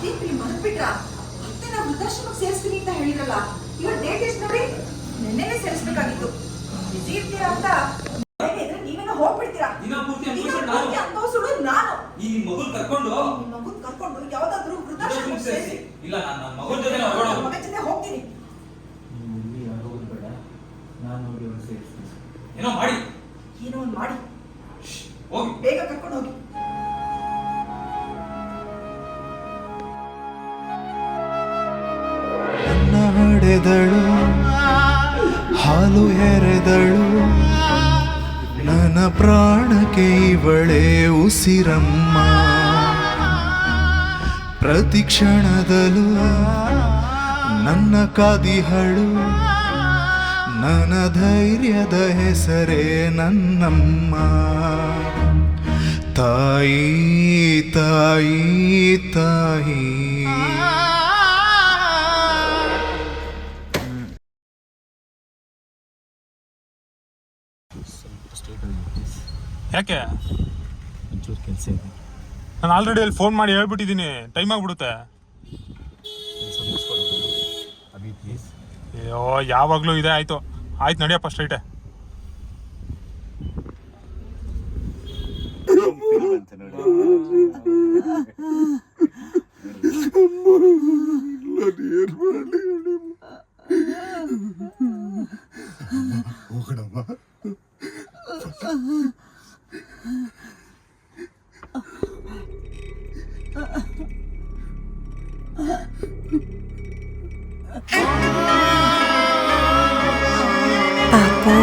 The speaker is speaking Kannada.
ದೀಪ್ತಿ ಮರ್ಬಿಟ್ರ ಮತ್ತೆ ನಾವು ವೃದ್ಧಾಶ್ರಮಕ್ಕೆ ಸೇರಿಸ್ತೀನಿ ಅಂತ ಹೇಳಿರಲ್ಲ. ಇವಾಗ ಡೇಟ್ ಎಷ್ಟು ನೋಡಿ, ನೆನ್ನೆನೆ ಸೇರಿಸ್ಬೇಕಾಗಿತ್ತು. ಬಿಸಿ ಇರ್ತೀರಾ ಅಂತ ನೀವೇನೋ ಹೋಗ್ಬಿಡ್ತೀರಾ. ಅನುಭವಿಸೋಡು ನಾನು. ಈ ಮಗುನ್ ಕರ್ಕೊಂಡು ಯಾವ್ದಾದ್ರು ವೃದ್ಧಾಶ್ರಮಕ್ಕೆ ಸೇರಿಸಿ. ಇಲ್ಲ, ನಾನು ಮಗನ ಜೊತೆ ಹೋಗ್ತೀನಿ. ಏನೋ ಮಾಡಿ, ಏನೋ ಒಂದು ಮಾಡಿ ಹೋಗಿ, ಬೇಗ ಕರ್ಕೊಂಡು ಹೋಗಿ. ನನ್ನ ಹಡೆದಳು, ಹಾಲು ಎರೆದಳು, ನನ್ನ ಪ್ರಾಣಕ್ಕೆ ಇವಳೇ ಉಸಿರಮ್ಮ. ಪ್ರತಿ ಕ್ಷಣದಲ್ಲೂ ನನ್ನ ಕಾದಿಹಳು, ನನ್ನ ಧೈರ್ಯದ ಹೆಸರೇ ನನ್ನಮ್ಮ. ತಾಯಿ ತಾಯಿ ತಾಯಿ. ಯಾಕೆ? ಒಂಚೂರು ಕೆಲಸ ಇದೆ. ನಾನು ಆಲ್ರೆಡಿ ಅಲ್ಲಿ ಫೋನ್ ಮಾಡಿ ಹೇಳ್ಬಿಟ್ಟಿದ್ದೀನಿ, ಟೈಮ್ ಆಗ್ಬಿಡುತ್ತೆ. ಅಭಿ ಪ್ಲೀಸ್. ಅಯ್ಯೋ, ಯಾವಾಗಲೂ ಇದೆ. ಆಯ್ತು ಆಯ್ತು, ನಡಿಯಪ್ಪ ಸ್ಟ್ರೈಟೆ. ಹೋಗೋಣಮ್ಮ. ಪಾಪು